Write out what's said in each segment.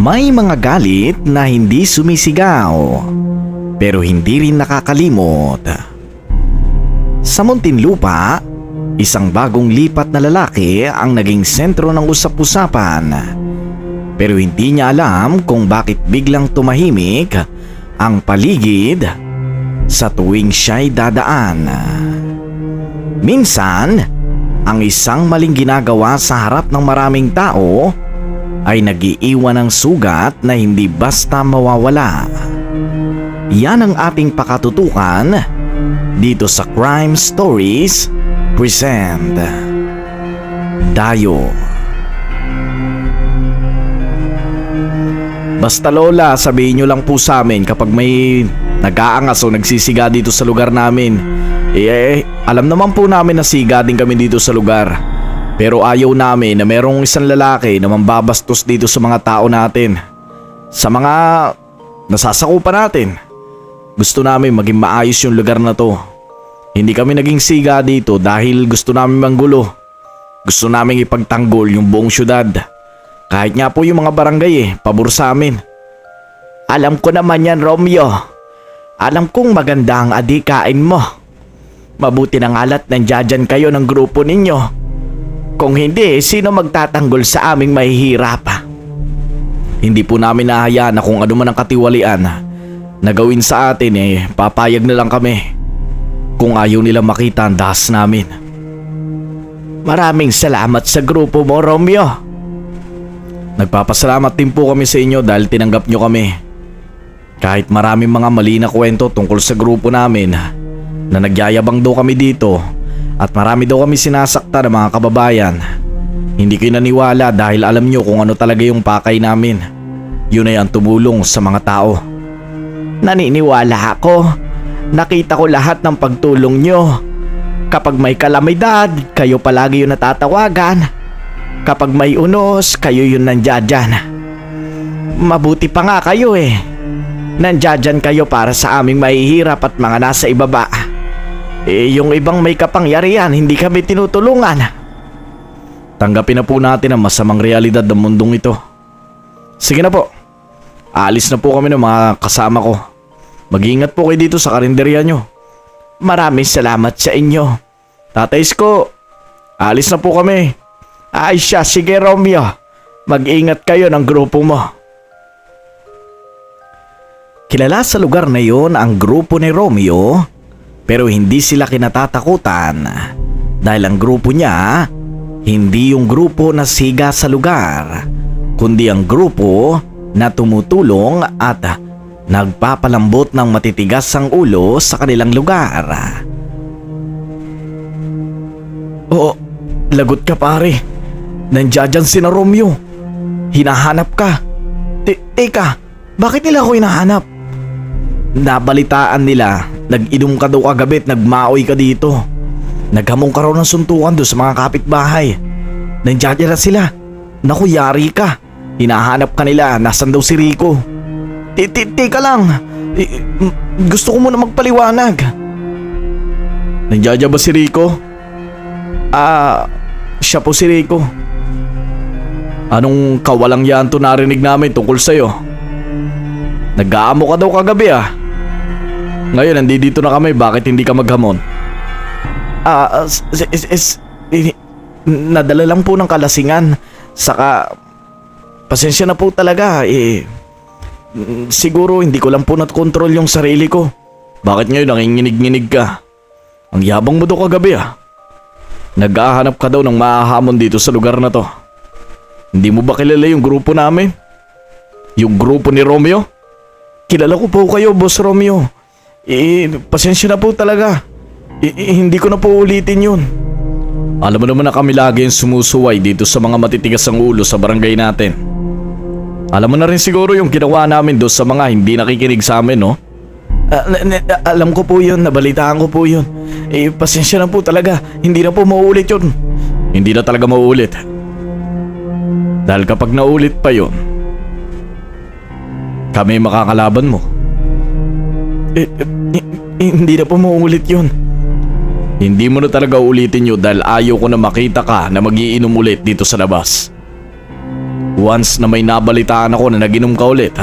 May mga galit na hindi sumisigaw, pero hindi rin nakakalimot. Sa Muntinlupa, isang bagong lipat na lalaki ang naging sentro ng usap-usapan. Pero hindi niya alam kung bakit biglang tumahimik ang paligid sa tuwing siya'y dadaan. Minsan, ang isang maling ginagawa sa harap ng maraming tao ay nag-iiwan ng sugat na hindi basta mawawala. Yan ang ating pakatutukan dito sa Crime Stories present Dayo. Basta lola, sabihin nyo lang po sa amin kapag may nag-aangas o nagsisiga dito sa lugar namin. Alam naman po namin na siga din kami dito sa lugar. Pero ayaw namin na merong isang lalaki na mambabastos dito sa mga tao natin. Sa mga nasasakupan natin. Gusto namin maging maayos yung lugar na to. Hindi kami naging siga dito dahil gusto namin manggulo. Gusto namin ipagtanggol yung buong syudad. Kahit nga po yung mga barangay pabor sa amin. Alam ko naman yan, Romeo. Alam kong maganda ang adikain mo. Mabuti ng alat nandiyan kayo ng grupo ninyo. Kung hindi, sino magtatanggol sa aming mahihirap? Hindi po namin nahayaan na kung ano man ang katiwalian na gawin sa atin papayag na lang kami. Kung ayaw nila makita ang dahas namin. Maraming salamat sa grupo mo, Romeo. Nagpapasalamat din po kami sa inyo dahil tinanggap nyo kami. Kahit maraming mga mali na kwento tungkol sa grupo namin na nagyayabang daw kami dito at marami daw kami sinasakta ng mga kababayan. Hindi kayo naniwala dahil alam nyo kung ano talaga yung pakay namin. Yun ay ang tumulong sa mga tao. Naniniwala ako. Nakita ko lahat ng pagtulong nyo. Kapag may kalamidad, kayo palagi yung natatawagan. Kapag may unos, kayo yung nandiyan. Mabuti pa nga kayo Nandiyan kayo para sa aming mahihirap at mga nasa ibaba. Yung ibang may kapangyarihan, hindi kami tinutulungan. Tanggapin na po natin ang masamang realidad ng mundong ito. Sige na po. Aalis na po kami ng mga kasama ko. Mag-iingat po kayo dito sa karinderya nyo. Maraming salamat sa inyo. Tatay Isko, aalis na po kami. Ay siya, sige Romeo. Mag-ingat kayo ng grupo mo. Kilala sa lugar na yon ang grupo ni Romeo. Pero hindi sila kinatatakutan dahil ang grupo niya hindi yung grupo na siga sa lugar, kundi ang grupo na tumutulong at nagpapalambot ng matitigas ang ulo sa kanilang lugar. Oo, lagot ka pare. Nandiyan si na Romeo. Hinahanap ka. Teka, bakit nila ako hinahanap? Nabalitaan nila, nag-inom ka daw kagabi at nagmaoy ka dito. Naghamong ka raw ng suntukan doon sa mga kapitbahay. Nandiyan na sila. Naku, yari ka. Hinahanap ka nila, nasan daw si Rico? Teka lang. Gusto ko muna magpaliwanag. Nandiyan ba si Rico? Siya po si Rico. Anong kawalang yan to narinig namin tungkol sa'yo? Nag-aamo ka daw kagabi Ngayon, nandito na kami. Bakit hindi ka maghamon? Nadala lang po ng kalasingan. Saka, pasensya na po talaga. Siguro hindi ko lang po natkontrol yung sarili ko. Bakit ngayon nanginginig-nginig ka? Ang yabang mo daw kagabi Nag-ahanap ka daw ng mahahamon dito sa lugar na to. Hindi mo ba kilala yung grupo namin? Yung grupo ni Romeo? Kilala ko po kayo, Boss Romeo. Pasensya na po talaga. Hindi ko na po ulitin yun. Alam mo naman na kami lagi yung sumusuway dito sa mga matitigas ang ulo sa barangay natin. Alam mo na rin siguro yung ginawa namin doon sa mga hindi nakikinig sa amin, no? Alam ko po yun, nabalitaan ko po yun. Pasensya na po talaga, hindi na po mauulit yun. Hindi na talaga mauulit. Dahil kapag naulit pa yun, kami makakalaban mo. Hindi na po mauulit yun. Hindi mo na talaga ulitin yun dahil ayaw ko na makita ka na magiinom ulit dito sa labas. Once na may nabalitaan ako na naginom ka ulit,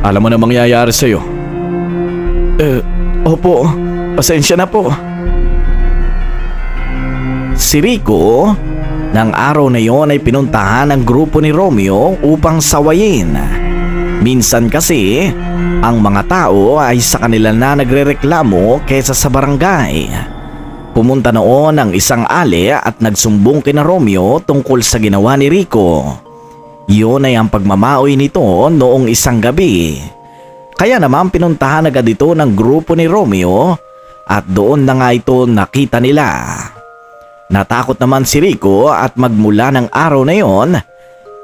alam mo na mangyayari sa'yo. Opo, pasensya na po. Si Rico, ng araw na yon ay pinuntahan ng grupo ni Romeo upang sawayin. Minsan kasi, ang mga tao ay sa kanila na nagrereklamo kaysa sa barangay. Pumunta noon ang isang ale at nagsumbong kina Romeo tungkol sa ginawa ni Rico. Iyon ay ang pagmamaoy nito noong isang gabi. Kaya naman pinuntahan agad ito ng grupo ni Romeo at doon na nga ito nakita nila. Natakot naman si Rico at magmula ng araw na yon,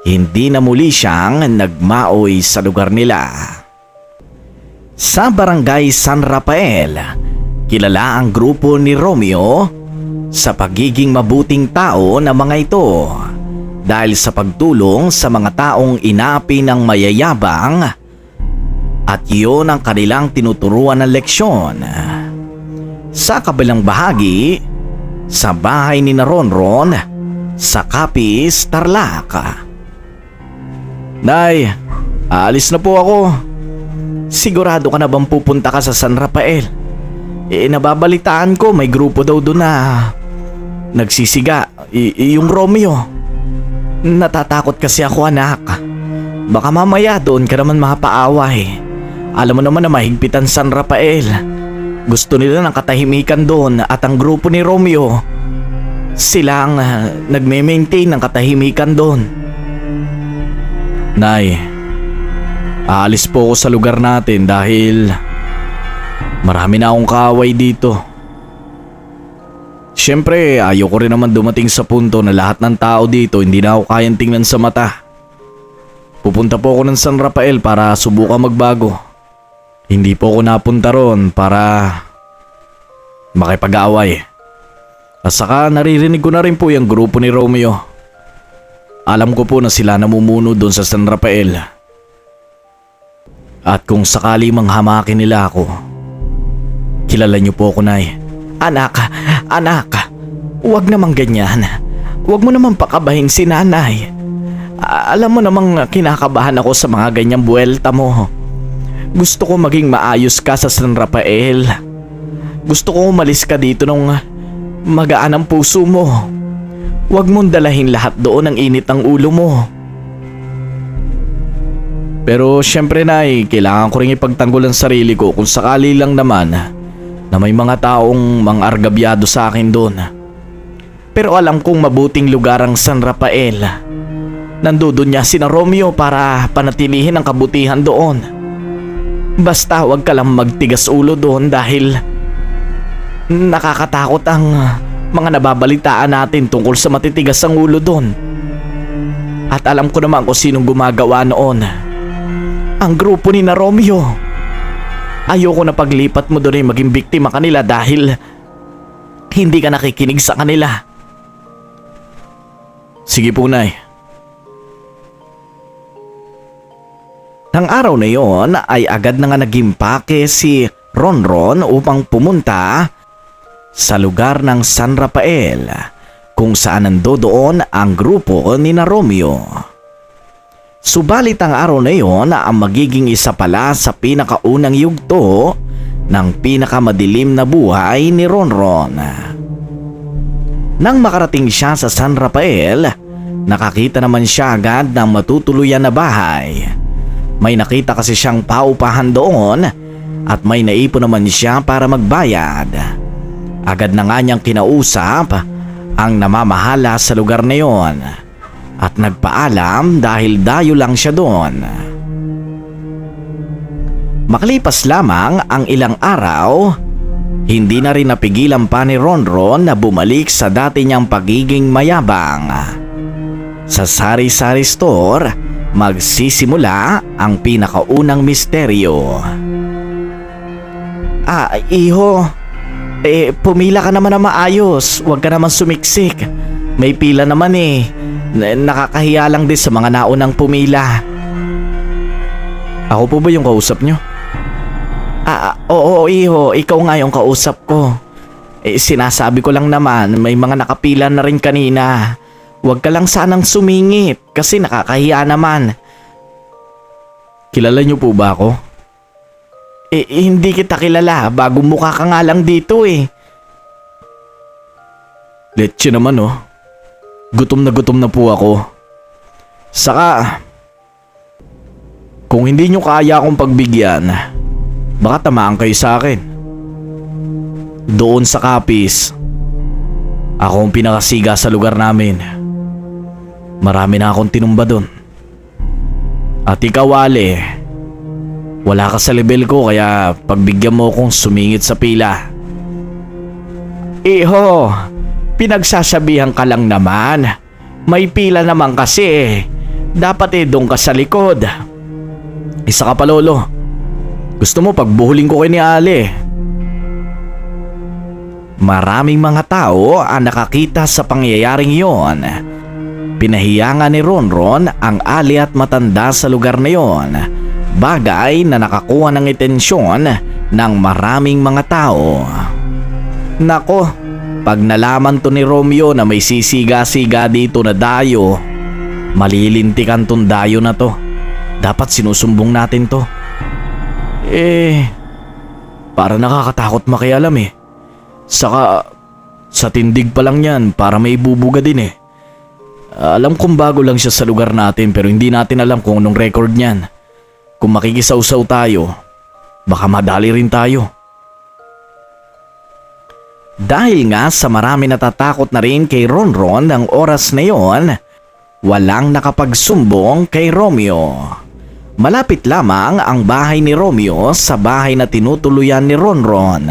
hindi na muli siyang nagmaoy sa lugar nila. Sa barangay San Rafael, kilala ang grupo ni Romeo sa pagiging mabuting tao ng mga ito dahil sa pagtulong sa mga taong inaapi ng mayayabang at iyon ang kanilang tinuturuan ng leksyon. Sa kabilang bahagi, sa bahay ni Ronron sa Capiz, Tarlac. Nay, aalis na po ako. Sigurado ka na bang pupunta ka sa San Rafael? Nababalitaan ko may grupo daw doon na nagsisiga, yung Romeo. Natatakot kasi ako, anak. Baka mamaya doon ka naman mapaaway. Alam mo naman na mahigpitan San Rafael. Gusto nila ng katahimikan doon at ang grupo ni Romeo, sila ang nagme-maintain ng katahimikan doon. Nay, aalis po ako sa lugar natin dahil marami na akong kaaway dito. Siyempre, ayoko rin naman dumating sa punto na lahat ng tao dito hindi na ako kayang tingnan sa mata. Pupunta po ako ng San Rafael para subukan magbago. Hindi po ako napunta ron para makipag-away. At saka naririnig ko na rin po yung grupo ni Romeo. Alam ko po na sila namumuno doon sa San Rafael. At kung sakali manghamakin nila ako, kilala niyo po ako, Nay. Anak, huwag namang ganyan. Huwag mo namang pakabahin si nanay. Alam mo namang kinakabahan ako sa mga ganyang buwelta mo. Gusto ko maging maayos ka sa San Rafael. Gusto ko umalis ka dito nung magaan ang puso mo. Huwag mong dalahin lahat doon ang init ng ulo mo. Pero syempre, Nay, kailangan ko rin ipagtanggol ang sarili ko kung sakali lang naman na may mga taong mang-argabyado sa akin doon. Pero alam kong mabuting lugar ang San Rafael. Nandoon niya sina Romeo para panatilihin ang kabutihan doon. Basta huwag ka lang magtigas ulo doon dahil nakakatakot ang mga nababalitaan natin tungkol sa matitigas ang ulo doon. At alam ko naman kung sinong gumagawa noon. Ang grupo ni na Romeo. Ayoko na paglipat mo doon ay maging biktima kanila dahil hindi ka nakikinig sa kanila. Sige po, Nay. Nang araw na yon ay agad na nga nagimpake si Ronron upang pumunta sa lugar ng San Rafael kung saan nandoon ang grupo ni na Romeo. Subalit ang araw na yon ang magiging isa pala sa pinakaunang yugto ng pinakamadilim na buhay ni Ronron. Nang makarating siya sa San Rafael, nakakita naman siya agad ng matutuluyan na bahay. May nakita kasi siyang paupahan doon at may naipon naman siya para magbayad. Agad na nga niyang kinausap ang namamahala sa lugar na yon at nagpaalam dahil dayo lang siya doon. Makalipas lamang ang ilang araw, hindi na rin napigilan pa ni Ronron na bumalik sa dati niyang pagiging mayabang. Sa sari-sari store, magsisimula ang pinakaunang misteryo. Iho, pumila ka naman na maayos. Huwag ka naman sumiksik. May pila naman eh. Nakakahiya lang din sa mga naunang pumila. Ako po ba yung kausap nyo? Oo, iho. Ikaw nga yung kausap ko. Sinasabi ko lang naman, may mga nakapila na rin kanina. Huwag ka lang sanang sumingit kasi nakakahiya naman. Kilala niyo po ba ako? Hindi kita kilala. Bagong mukha ka nga lang dito eh. Letse naman oh. Gutom na po ako. Saka, kung hindi nyo kaya akong pagbigyan, baka tamaan kayo sa akin. Doon sa Capiz, ako ang pinakasiga sa lugar namin. Marami na akong tinumba doon. At ikaw, Ale, wala ka sa level ko kaya pagbigyan mo akong sumingit sa pila. Iho, pinagsasabihan ka lang naman. May pila naman kasi. Dapat doon ka sa likod. Isa ka pa, Lolo. Gusto mo pagbuhuling ko kay ni Ale? Maraming mga tao ang nakakita sa pangyayaring iyon. Pinahiya nga ni Ronron ang ali at matanda sa lugar na iyon. Bagay na nakakuha ng atensyon ng maraming mga tao. Nako, pag nalaman to ni Romeo na may sisiga-siga dito na dayo, malilintikan tong dayo na to. Dapat sinusumbong natin to. Para nakakatakot makialam eh. Saka, sa tindig pa lang yan para may bubuga din eh. Alam kong bago lang siya sa lugar natin pero hindi natin alam kung anong record niyan. Kung makikisaw-saw tayo, baka madali rin tayo. Dahil nga sa marami natatakot na rin kay Ronron ng oras na yon, walang nakapagsumbong kay Romeo. Malapit lamang ang bahay ni Romeo sa bahay na tinutuluyan ni Ronron.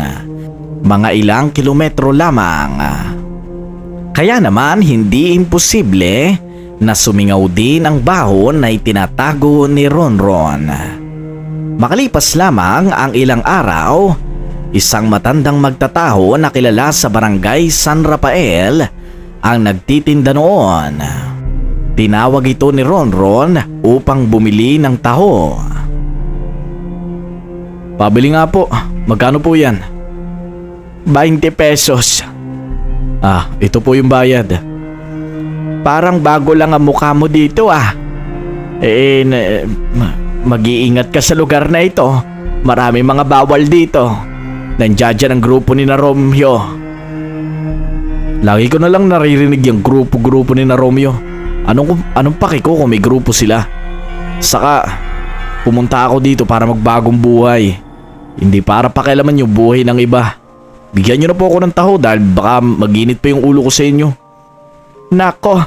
Mga ilang kilometro lamang. Kaya naman hindi imposible na sumingaw din ang bahon na itinatago ni Ronron. Makalipas lamang ang ilang araw, isang matandang magtataho na kilala sa barangay San Rafael ang nagtitinda noon. Tinawag ito ni Ronron upang bumili ng taho. Pabili nga po. Magkano po yan? 20 pesos. Ito po yung bayad. Parang bago lang ang mukha mo dito ah. Mag-iingat ka sa lugar na ito. Marami mga bawal dito. Nandiyan ang grupo ni na Romeo. Lagi ko na lang naririnig yung grupo ni na Romeo. Anong paki ko kung may grupo sila? Saka, pumunta ako dito para magbagong buhay. Hindi para pakialaman yung buhay ng iba. Bigyan nyo na po ako ng taho dahil baka maginit pa yung ulo ko sa inyo. Nako,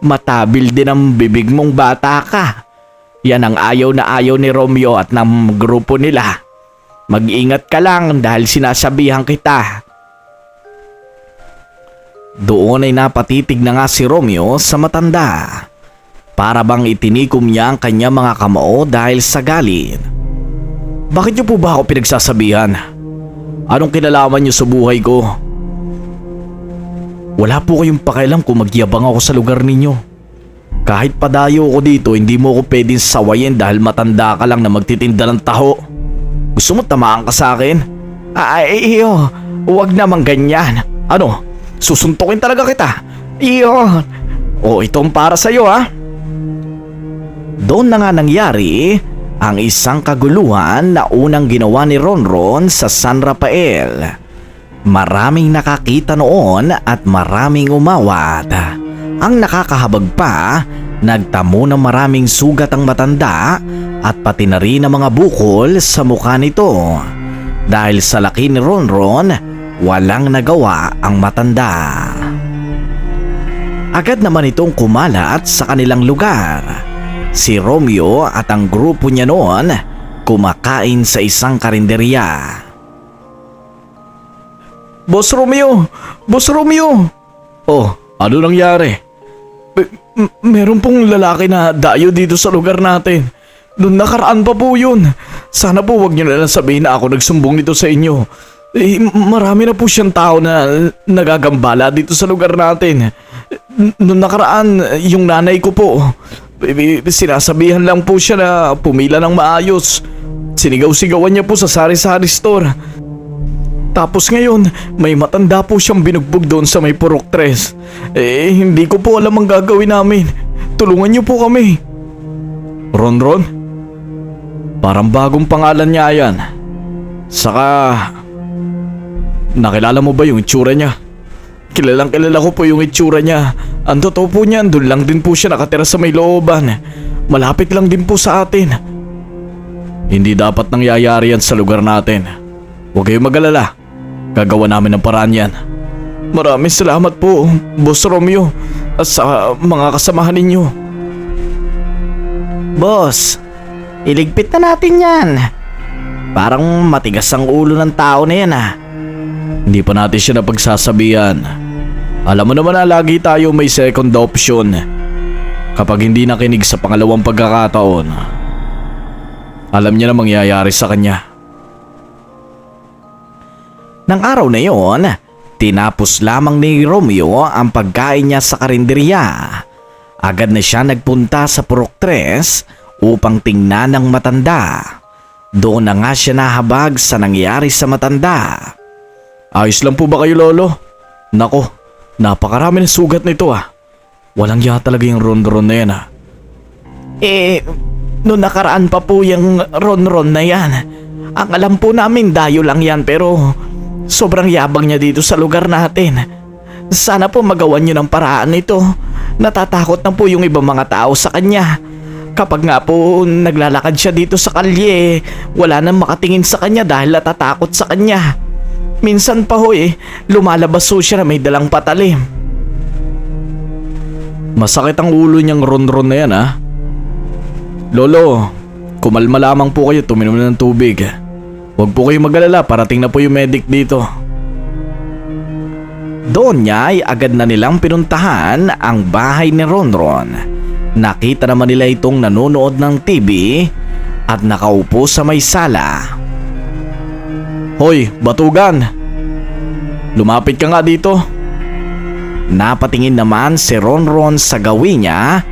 matabil din ang bibig mong bata ka. Yan ang ayaw na ayaw ni Romeo at ng grupo nila. Mag-ingat ka lang dahil sinasabihan kita. Doon ay napatitig na nga si Romeo sa matanda. Para bang itinikom niya ang kanya mga kamao dahil sa galit. Bakit niyo po ba ako pinagsasabihan? Anong kinalaman niyo sa buhay ko? Wala po kayong pakialam kung magyabang ako sa lugar ninyo. Kahit padayo ako dito, hindi mo ako pwedeng sawayin dahil matanda ka lang na magtitinda ng taho. Gusto mo tamaan ka sa akin? Iyo, huwag naman ganyan. Ano? Susuntukin talaga kita. Iyo. Itong para sa'yo ha. Doon na nga nangyari ang isang kaguluhan na unang ginawa ni Ronron sa San Rafael. Maraming nakakita noon at maraming umawat. Ang nakakahabag pa, nagtamo ng maraming sugat ang matanda at pati na rin ang mga bukol sa mukha nito. Dahil sa laki ni Ronron, walang nagawa ang matanda. Agad naman itong kumalat sa kanilang lugar. Si Romeo at ang grupo niya noon kumakain sa isang karinderya. Boss Romeo! Boss Romeo! Oh, ano nangyari? Meron pong lalaki na dayo dito sa lugar natin. Noong nakaraan pa po yun. Sana po wag niyo na lang sabihin na ako nagsumbong nito sa inyo. Marami na po siyang tao na nagagambala dito sa lugar natin. Noong nakaraan, yung nanay ko po, sinasabihan lang po siya na pumila ng maayos. Sinigaw-sigawan niya po sa sari-sari store. Tapos ngayon, may matanda po siyang binugbog doon sa may Purok 3. Hindi ko po alam ang gagawin namin. Tulungan niyo po kami. Ronron? Parang bagong pangalan niya yan. Saka, nakilala mo ba yung itsura niya? Kilalang kilala ko po yung itsura niya. Ang totoo po niyan, doon lang din po siya nakatira sa may looban. Malapit lang din po sa atin. Hindi dapat nangyayari yan sa lugar natin. Huwag kayong mag-alala. Gagawa namin ng paraan yan. Maraming salamat po, Boss Romeo, at sa mga kasamahan ninyo. Boss, iligpit na natin yan. Parang matigas ang ulo ng tao na yan Hindi pa natin siya napagsasabihan. Alam mo naman na lagi tayo may second option. Kapag hindi nakinig sa pangalawang pagkakataon, alam niya na mangyayari sa kanya. Nang araw na yon, tinapos lamang ni Romeo ang pagkain niya sa karinderya. Agad na siya nagpunta sa Purok 3 upang tingnan ang matanda. Doon na nga siya nahabag sa nangyari sa matanda. Ayos lang po ba kayo, Lolo? Nako, napakarami ng sugat nito Walang ya talaga yung ron-ron na yan Noong nakaraan pa po yung ron-ron na yan. Ang alam po namin dayo lang yan pero sobrang yabang niya dito sa lugar natin. Sana po magawan niyo ng paraan nito. Natatakot na po yung ibang mga tao sa kanya. Kapag nga po naglalakad siya dito sa kalye, wala nang makatingin sa kanya dahil natatakot sa kanya. Minsan pa lumalabas po siya na may dalang patalim. Masakit ang ulo niyang ron-ron na yan Lolo, kumalma lamang po kayo, tuminom na ng tubig. Huwag po kayong mag-alala, parating na po yung medic dito. Doon niya ay agad na nilang pinuntahan ang bahay ni Ronron. Nakita naman nila itong nanonood ng TV at nakaupo sa may sala. Hoy, batugan! Lumapit ka nga dito. Napatingin naman si Ronron sa gawin niya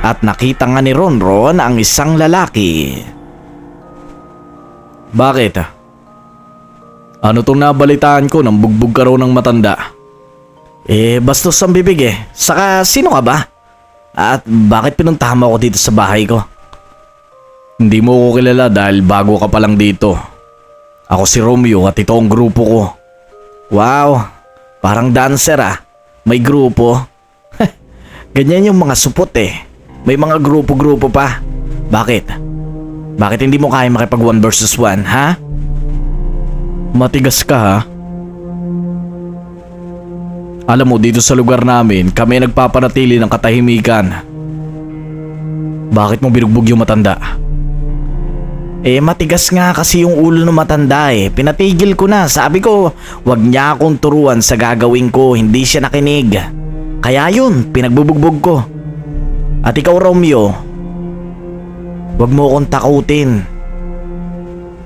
at nakita nga ni Ronron ang isang lalaki. Bakit? Ano tong nabalitaan ko nang bugbog ka raw ng matanda? Bastos ang bibig Saka sino ka ba? At bakit pinuntahan mo ako dito sa bahay ko? Hindi mo ko kilala dahil bago ka pa lang dito. Ako si Romeo at ito ang grupo ko. Wow, parang dancer May grupo. Ganyan yung mga supot May mga grupo-grupo pa. Bakit? Bakit hindi mo kaya makipag 1 versus 1, ha? Matigas ka Alam mo, dito sa lugar namin, kami nagpapanatili ng katahimikan. Bakit mo binugbog yung matanda? Matigas nga kasi yung ulo ng matanda Pinatigil ko na. Sabi ko, wag niya akong turuan sa gagawin ko. Hindi siya nakinig. Kaya yun, pinagbubugbog ko. At ikaw, Romeo, wag mo akong takutin.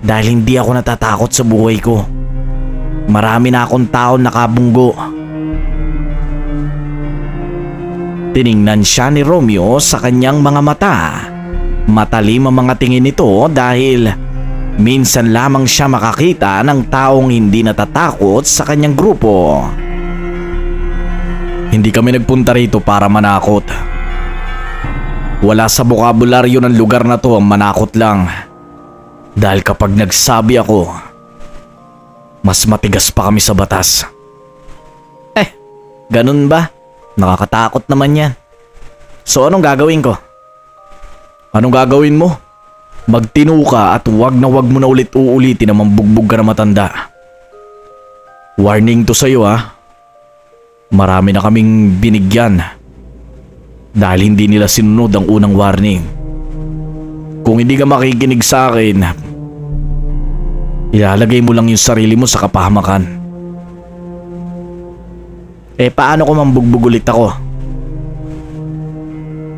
Dahil hindi ako natatakot sa buhay ko. Marami na akong taon nakabunggo. Tiningnan siya ni Romeo sa kanyang mga mata. Matalim ang mga tingin nito dahil minsan lamang siya makakita ng taong hindi natatakot sa kanyang grupo. Hindi kami nagpunta rito para manakot. Wala sa bokabularyo ng lugar na to ang manakot lang. Dahil kapag nagsabi ako, mas matigas pa kami sa batas. Ganun ba? Nakakatakot naman yan. So anong gagawin ko? Anong gagawin mo? Magtino ka at wag mo na ulit-uulitin na mambugbog ka na matanda. Warning to sa'yo Marami na kaming binigyan. Dahil hindi nila sinunod ang unang warning. Kung hindi ka makikinig sa akin, ilalagay mo lang yung sarili mo sa kapahamakan. Paano ko mambugbog ulit ako?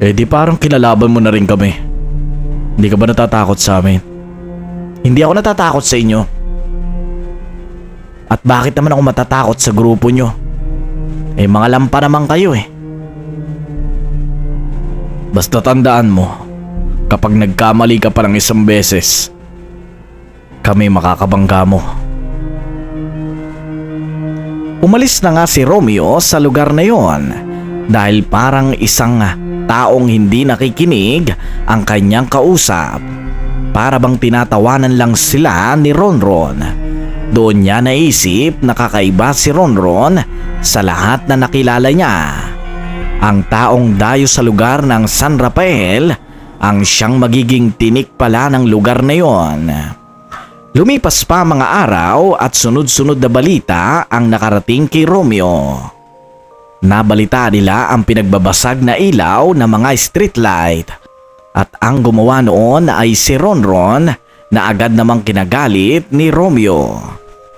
Di parang kinalaban mo na rin kami. Hindi ka ba natatakot sa amin? Hindi ako natatakot sa inyo. At bakit naman ako matatakot sa grupo nyo? Mga lampa naman kayo Basta tandaan mo, kapag nagkamali ka pa ng isang beses, kami makakabangga mo. Umalis na nga si Romeo sa lugar na yon dahil parang isang taong hindi nakikinig ang kanyang kausap. Para bang tinatawanan lang sila ni Ronron. Doon niya naisip na kakaiba si Ronron sa lahat na nakilala niya. Ang taong dayo sa lugar ng San Rafael ang siyang magiging tinik pala ng lugar na yon. Lumipas pa mga araw at sunod-sunod na balita ang nakarating kay Romeo. Nabalita nila ang pinagbabasag na ilaw ng mga streetlight. At ang gumawa noon ay si Ronron na agad namang kinagalit ni Romeo.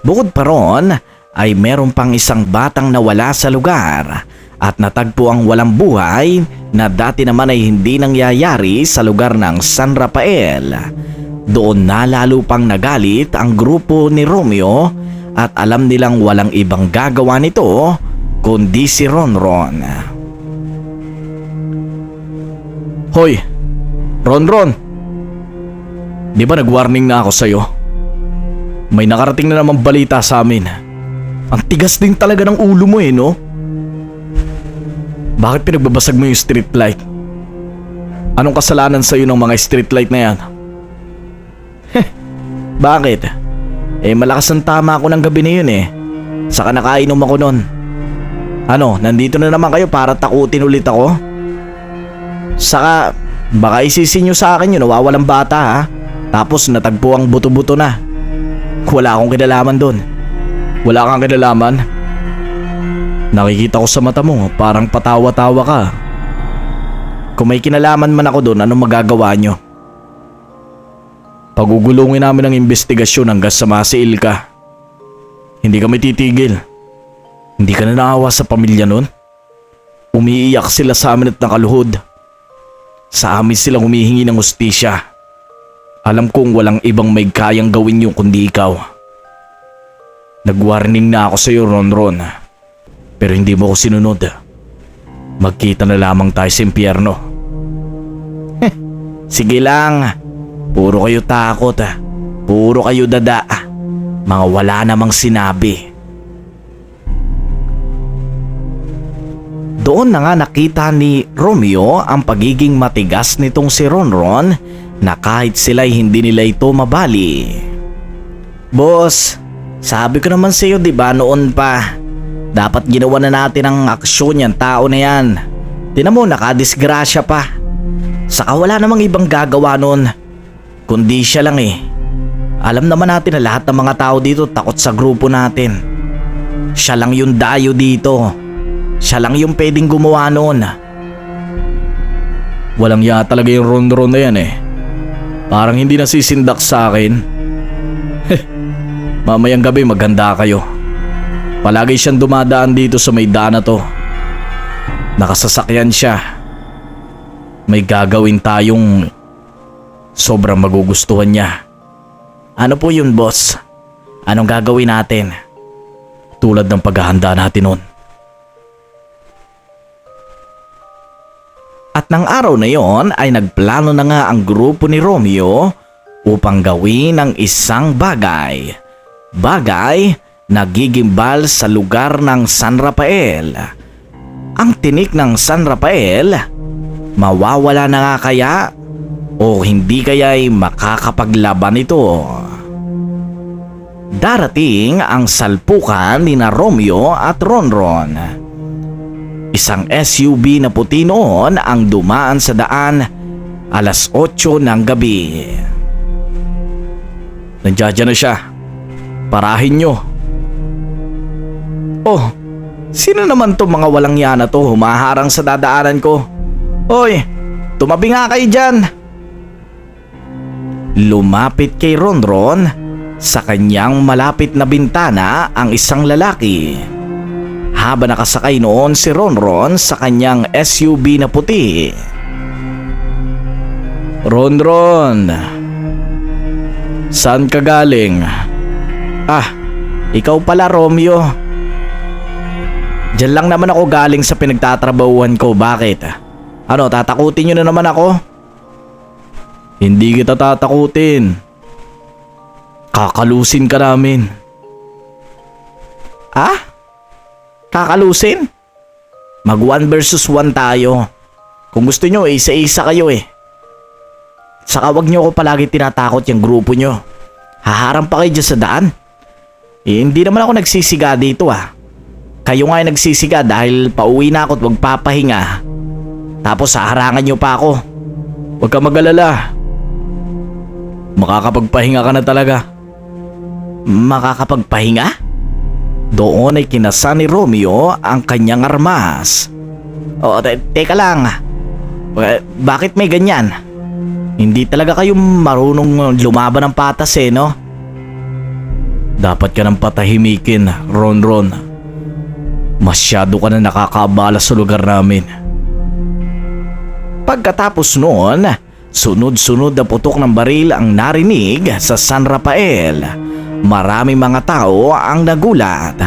Bukod pa ron ay meron pang isang batang nawala sa lugar at natagpo ang walang buhay na dati naman ay hindi nangyayari sa lugar ng San Rafael. Doon na lalo pang nagalit ang grupo ni Romeo at alam nilang walang ibang gagawa nito kundi si Ronron. Hoy! Ronron! Di ba nag-warning na ako sa'yo? May nakarating na namang balita sa amin. Ang tigas din talaga ng ulo mo no? Bakit pinagbabasag mo yung streetlight? Anong kasalanan sa'yo ng mga streetlight na yan? Bakit? Malakas ang tama ako ng gabi na yun Saka nakainom ako nun. Ano, nandito na naman kayo para takutin ulit ako? Saka, baka isisin nyo sa akin yun, nawawalang bata ha. Tapos natagpo ang buto-buto na. Wala akong kinalaman doon. Wala kang kinalaman? Nakikita ko sa mata mo, parang patawa-tawa ka. Kung may kinalaman man ako doon, anong magagawa nyo? Pagugulungin namin ang investigasyon hanggang sa masiil ka. Hindi kami titigil. Hindi ka na naawa sa pamilya nun? Umiiyak sila sa amin at nakaluhod. Sa amin silang humihingi ng hustisya. Alam kong walang ibang may kayang gawin yung kundi ikaw. Nag-warning na ako sa iyo, Ronron. Pero hindi mo ko sinunod. Magkita na lamang tayo sa impyerno. Sige lang. Puro kayo takot Puro kayo dada. Mga wala namang sinabi. Doon na nga nakita ni Romeo ang pagiging matigas nitong si Ronron na kahit sila'y hindi nila ito mabali. Boss, sabi ko naman sa iyo diba noon pa, dapat ginawa na natin ang aksyon yan tao na yan. Tinan mo, nakadisgrasya pa. Saka wala namang ibang gagawa nun, kundi siya lang Alam naman natin na lahat ng mga tao dito takot sa grupo natin. Siya lang yung dayo dito. Siya lang yung pwedeng gumawa noon. Walang ya talaga yung Ronron na yan Parang hindi nasisindak sa akin. Mamayang gabi maghanda kayo. Palagi siyang dumadaan dito sa may daan na to. Nakasasakyan siya. May gagawin tayong sobrang magugustuhan niya. Ano po yun, boss? Anong gagawin natin? Tulad ng paghahanda natin noon. At ng araw na yon ay nagplano na nga ang grupo ni Romeo upang gawin ang isang bagay. Bagay na gigimbal sa lugar ng San Rafael. Ang tinik ng San Rafael, mawawala na nga kaya o hindi kaya'y makakapaglaban ito? Darating ang salpukan ni na Romeo at Ronron. Isang SUV na puti noon ang dumaan sa daan alas 8 ng gabi. Nandiyan na siya. Parahin nyo. Oh, sino naman to mga walang yana to humaharang sa dadaanan ko? Hoy, tumabi nga kayo dyan. Lumapit kay Ronron sa kanyang malapit na bintana ang isang lalaki. Habang nakasakay noon si Ronron sa kanyang SUV na puti. Ronron, saan ka galing? Ikaw pala Romeo. Diyan lang naman ako galing sa pinagtatrabahuhan ko. Bakit? Ano, tatakutin nyo na naman ako? Hindi kita tatakutin. Kakalusin ka namin. Kakalusin? Mag 1 versus 1 tayo. Kung gusto nyo, isa-isa kayo eh. Saka wag nyo ako palagi tinatakot yung grupo nyo. Haharang pa kayo dyan sa daan. Hindi naman ako nagsisiga dito ah. Kayo nga yung nagsisiga dahil pauwi na ako at wag papahinga. Tapos haharangan nyo pa ako. Huwag ka mag-alala. Makakapagpahinga ka na talaga. Makakapagpahinga? Doon ay kinasa ni Romeo ang kanyang armas. Teka lang. Bakit may ganyan? Hindi talaga kayo marunong lumaban ng patas eh, no? Dapat ka nang patahimikin, Ronron. Masyado ka na nakakaabala sa lugar namin. Pagkatapos noon, sunod-sunod na putok ng baril ang narinig sa San Rafael. Maraming mga tao ang nagulat.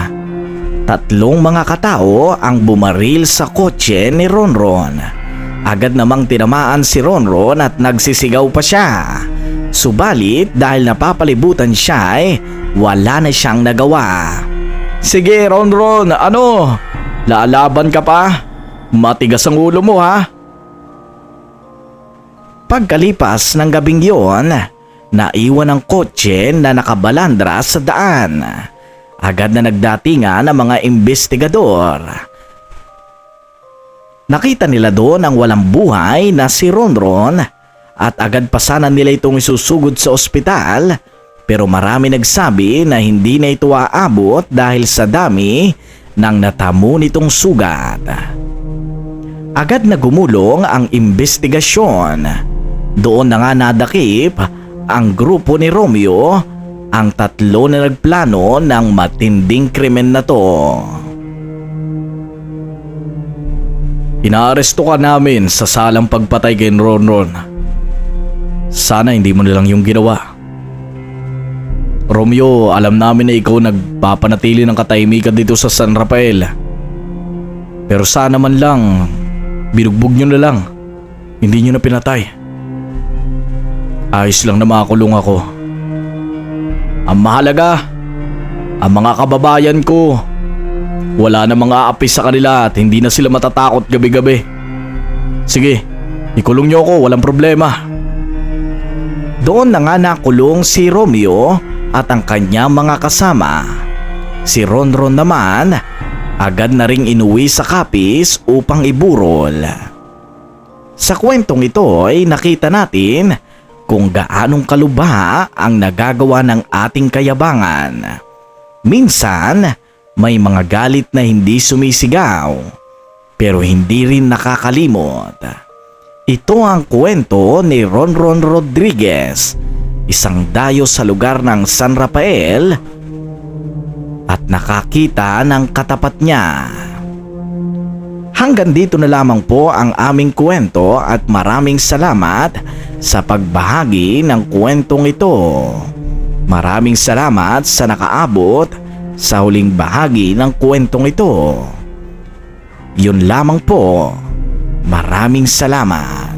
3 mga katao ang bumaril sa kotse ni Ronron. Agad namang tinamaan si Ronron at nagsisigaw pa siya. Subalit dahil napapalibutan siya ay wala na siyang nagawa. Sige, Ronron, ano? Laalaban ka pa? Matigas ang ulo mo ha? Pagkalipas ng gabing yon, naiwan ang kotse na nakabalandra sa daan. Agad na nagdatingan ang mga investigador. Nakita nila doon ang walang buhay na si Ronron at agad pa sana nila itong isusugod sa ospital, pero marami nagsabi na hindi na ito aabot dahil sa dami ng natamo nitong sugat. Agad na gumulong ang investigasyon. Doon na nga nadakip ang grupo ni Romeo, ang 3 na nagplano ng matinding krimen na to. Inaaresto ka namin sa salang pagpatay kay Ronron. Sana hindi mo nilang yung ginawa. Romeo, alam namin na ikaw nagpapanatili ng katahimikan dito sa San Rafael. Pero sana man lang, binugbog nyo na lang. Hindi nyo na pinatay. Ayos lang na makakulong ako. Ang mahalaga, ang mga kababayan ko, wala na mga api sa kanila at hindi na sila matatakot gabi-gabi. Sige, ikulong nyo ako, walang problema. Doon na nga nakulong si Romeo at ang kanyang mga kasama. Si Ronron naman, agad na ring inuwi sa kapis upang iburol. Sa kwentong ito ay nakita natin kung gaanong kalubha ang nagagawa ng ating kayabangan. Minsan, may mga galit na hindi sumisigaw, pero hindi rin nakakalimot. Ito ang kwento ni Ronron Rodriguez, isang dayo sa lugar ng San Rafael at nakakita ng katapat niya. Hanggang dito na lamang po ang aming kwento at maraming salamat sa pagbahagi ng kwentong ito. Maraming salamat sa nakaabot sa huling bahagi ng kwentong ito. Yun lamang po. Maraming salamat.